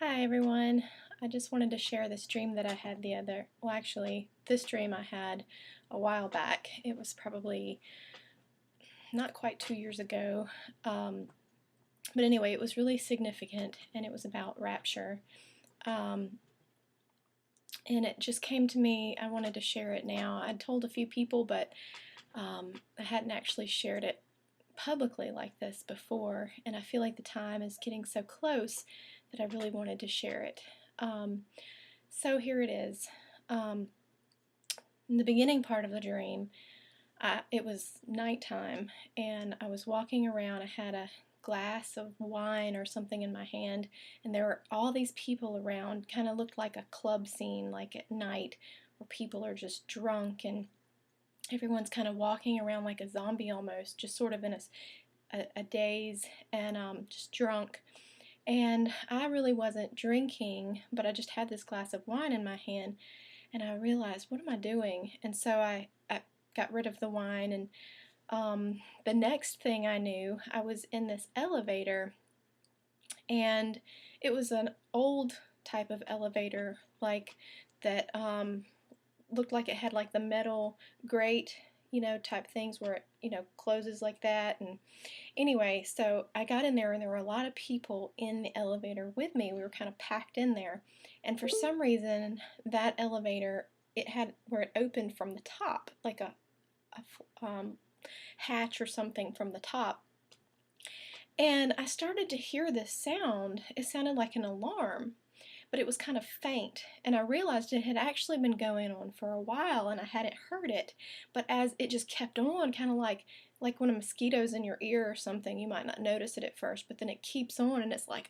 Hi everyone. I just wanted to share this dream that I had this dream I had a while back. It was probably not quite 2 years ago. But anyway, it was really significant and it was about rapture. Um, and it just came to me. I wanted to share it now. I'd told a few people, but I hadn't actually shared it publicly like this before. And I feel like the time is getting so close that I really wanted to share it. So here it is. In the beginning part of the dream, it was nighttime, and I was walking around. I had a glass of wine or something in my hand, and there were all these people around. Kind of looked like a club scene, like at night, where people are just drunk, and everyone's kind of walking around like a zombie almost, just sort of in a daze and just drunk. And I really wasn't drinking, but I just had this glass of wine in my hand, and I realized, what am I doing? And so I got rid of the wine, and the next thing I knew, I was in this elevator, and it was an old type of elevator, like that looked like it had like the metal grate, type things where it, closes like that. And anyway, so I got in there, and there were a lot of people in the elevator with me. We were kind of packed in there, and for some reason, that elevator, it had where it opened from the top, like a hatch or something from the top. And I started to hear this sound. It sounded like an alarm, but it was kind of faint. And I realized it had actually been going on for a while, and I hadn't heard it. But as it just kept on, kind of like when a mosquito's in your ear or something, you might not notice it at first, but then it keeps on, and it's like,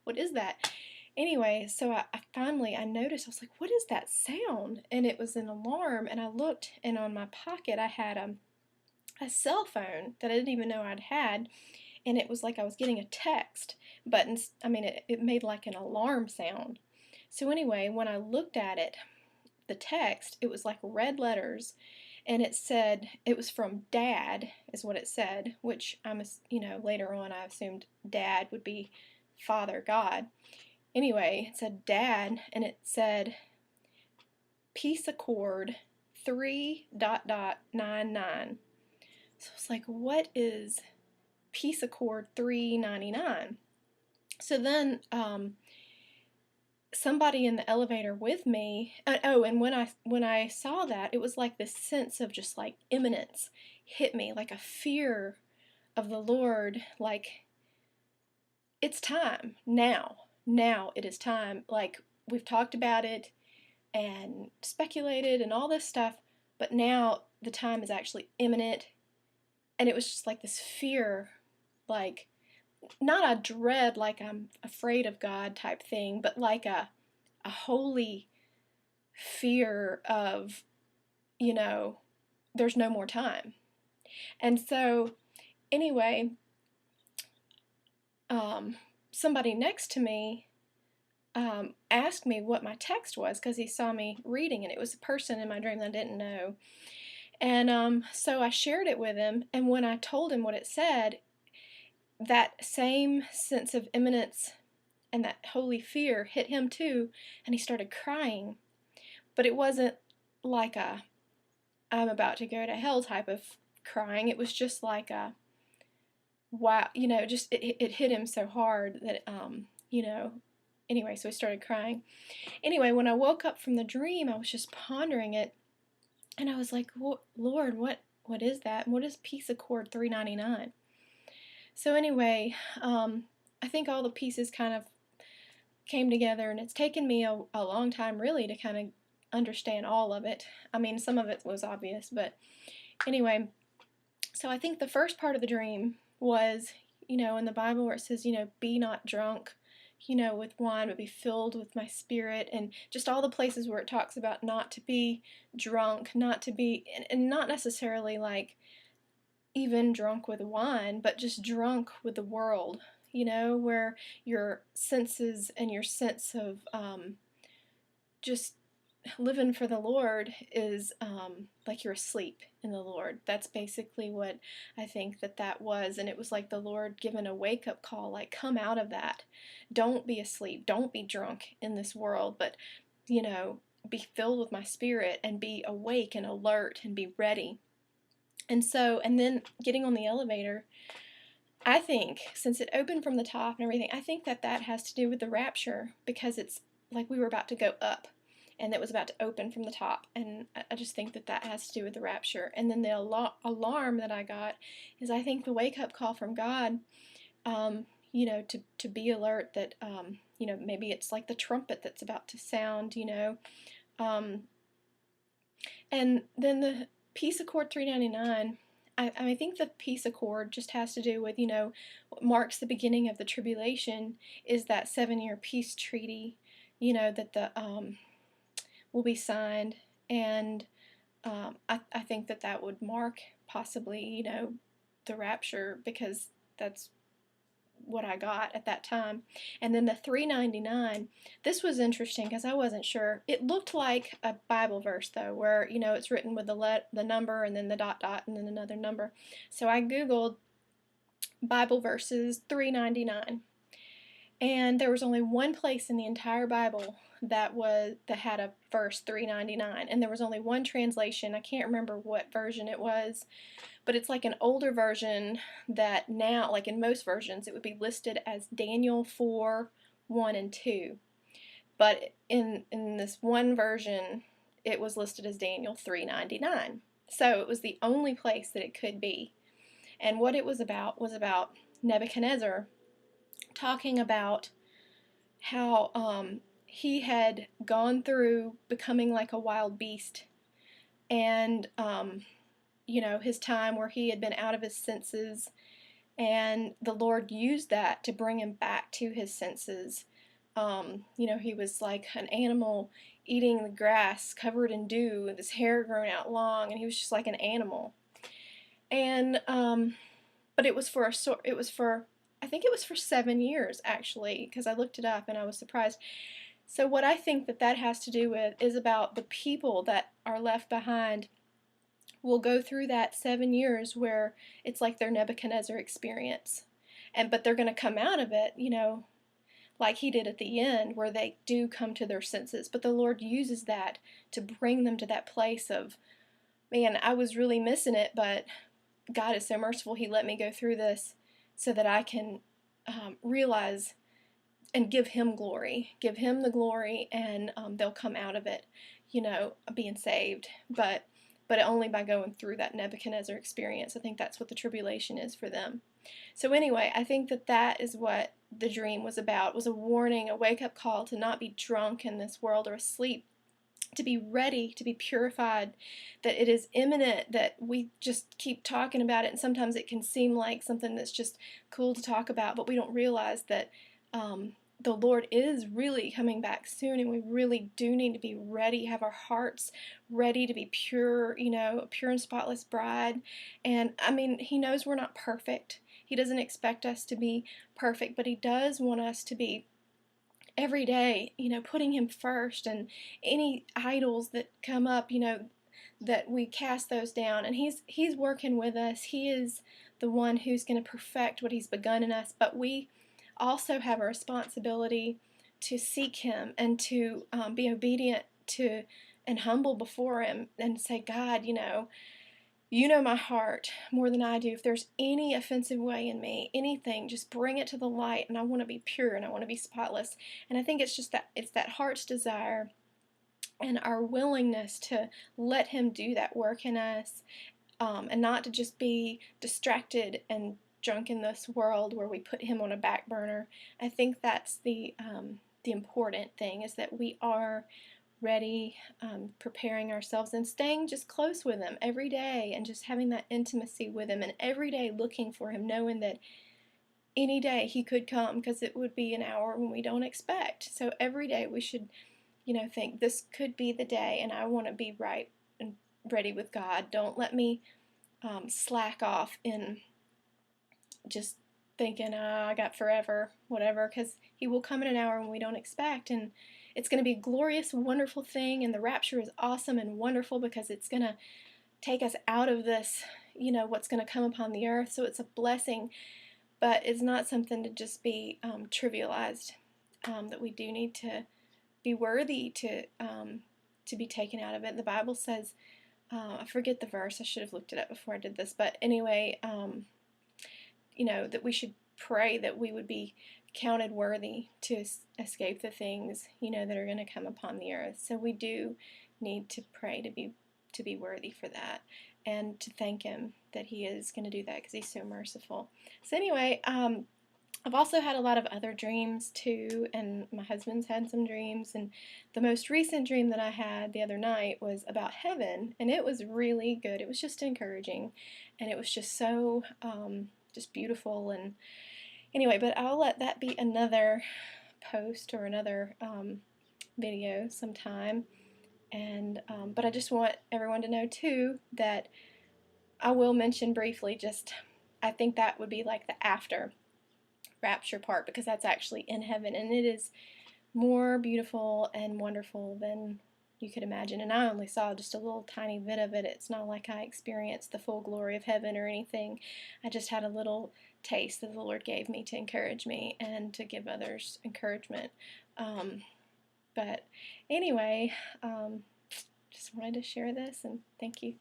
what is that? Anyway, so I noticed. I was like, what is that sound? And it was an alarm, and I looked, and on my pocket I had a cell phone that I didn't even know I'd had, and it was like I was getting a text, but it made like an alarm sound. So anyway, when I looked at it, the text, it was like red letters, and it said, it was from Dad, is what it said, which later on I assumed Dad would be Father God. Anyway, it said Dad, and it said Peace Accord 3.99. So I was like, what is Peace Accord 399? So then somebody in the elevator with me, and when I saw that, it was like this sense of just like imminence hit me, like a fear of the Lord, like it's time now. Now it is time. Like, we've talked about it and speculated and all this stuff, but now the time is actually imminent. And it was just like this fear, like not a dread, like I'm afraid of God type thing, but like a holy fear of, there's no more time. And so anyway, somebody next to me asked me what my text was, because he saw me reading, and it was a person in my dream that I didn't know. And so I shared it with him, and when I told him what it said, that same sense of imminence and that holy fear hit him too, and he started crying. But it wasn't like a I'm about to go to hell type of crying. It was just like a wow, just it hit him so hard that anyway, so he started crying. Anyway, when I woke up from the dream, I was just pondering it, and I was like, Lord, what is that? What is Peace Accord 399? So anyway, I think all the pieces kind of came together, and it's taken me a long time really to kind of understand all of it. I mean, some of it was obvious, but anyway, so I think the first part of the dream was, in the Bible where it says, be not drunk, with wine, but be filled with my spirit, and just all the places where it talks about not to be drunk, not to be, and not necessarily like even drunk with wine, but just drunk with the world, where your senses and your sense of just living for the Lord is like you're asleep in the Lord. That's basically what I think that was. And it was like the Lord giving a wake-up call, like, come out of that. Don't be asleep. Don't be drunk in this world, but, be filled with my spirit and be awake and alert and be ready. And then getting on the elevator, I think, since it opened from the top and everything, I think that has to do with the rapture, because it's like we were about to go up and it was about to open from the top. And I just think that has to do with the rapture. And then the alarm that I got is, I think, the wake-up call from God, to be alert that, maybe it's like the trumpet that's about to sound, Um, and then the peace accord 399, I think the peace accord just has to do with, what marks the beginning of the tribulation is that 7-year peace treaty, that will be signed. And I think that would mark possibly, the rapture, because that's what I got at that time. And then the 399, this was interesting because I wasn't sure. It looked like a Bible verse, though, where, it's written with the number and then the dot dot and then another number. So I Googled Bible verses 399, and there was only one place in the entire Bible that had a verse 399, and there was only one translation. I can't remember what version it was, but it's like an older version that now, like in most versions, it would be listed as Daniel 4, 1 and 2. But in this one version, it was listed as Daniel 399. So it was the only place that it could be. And what it was about Nebuchadnezzar talking about how he had gone through becoming like a wild beast, and his time where he had been out of his senses, and the Lord used that to bring him back to his senses. He was like an animal eating the grass covered in dew with his hair grown out long, and he was just like an animal. And but it was for I think it was for 7 years, actually, because I looked it up and I was surprised. So what I think that has to do with is about the people that are left behind will go through that 7 years where it's like their Nebuchadnezzar experience. But they're going to come out of it, like he did at the end, where they do come to their senses. But the Lord uses that to bring them to that place of, man, I was really missing it, but God is so merciful. He let me go through this so that I can realize and give him the glory, and they'll come out of it, being saved. But only by going through that Nebuchadnezzar experience. I think that's what the tribulation is for them. So anyway, I think that is what the dream was about. It was a warning, a wake-up call to not be drunk in this world or asleep, to be ready, to be purified, that it is imminent, that we just keep talking about it, and sometimes it can seem like something that's just cool to talk about, but we don't realize that the Lord is really coming back soon, and we really do need to be ready, have our hearts ready to be pure, a pure and spotless bride. And I mean, he knows we're not perfect. He doesn't expect us to be perfect, but he does want us to be every day, putting him first, and any idols that come up, that we cast those down. And he's working with us. He is the one who's going to perfect what he's begun in us, but we also have a responsibility to seek him and to be obedient to and humble before him and say, God, you know my heart more than I do. If there's any offensive way in me, anything, just bring it to the light, and I want to be pure and I want to be spotless. And I think it's that heart's desire and our willingness to let him do that work in us, and not to just be distracted and drunk in this world where we put him on a back burner. I think that's the important thing, is that we are ready, preparing ourselves and staying just close with him every day, and just having that intimacy with him, and every day looking for him, knowing that any day he could come, because it would be an hour when we don't expect. So every day we should, think this could be the day, and I want to be right and ready with God. Don't let me slack off in just thinking, I got forever, whatever, because he will come in an hour when we don't expect. And it's going to be a glorious, wonderful thing, and the rapture is awesome and wonderful because it's going to take us out of this, what's going to come upon the earth. So it's a blessing, but it's not something to just be trivialized. That we do need to be worthy to be taken out of it. The Bible says, I forget the verse. I should have looked it up before I did this, but anyway, that we should pray that we would be counted worthy to escape the things that are going to come upon the earth. So we do need to pray to be worthy for that, and to thank Him that He is going to do that because He's so merciful. So anyway, I've also had a lot of other dreams too, and my husband's had some dreams, and the most recent dream that I had the other night was about heaven, and it was really good. It was just encouraging, and it was just so just beautiful. And anyway, but I'll let that be another post or another video sometime. And but I just want everyone to know too that I will mention briefly, just I think that would be like the after rapture part, because that's actually in heaven, and it is more beautiful and wonderful than you could imagine. And I only saw just a little tiny bit of it. It's not like I experienced the full glory of heaven or anything. I just had a little taste that the Lord gave me to encourage me and to give others encouragement. But anyway, just wanted to share this, and thank you.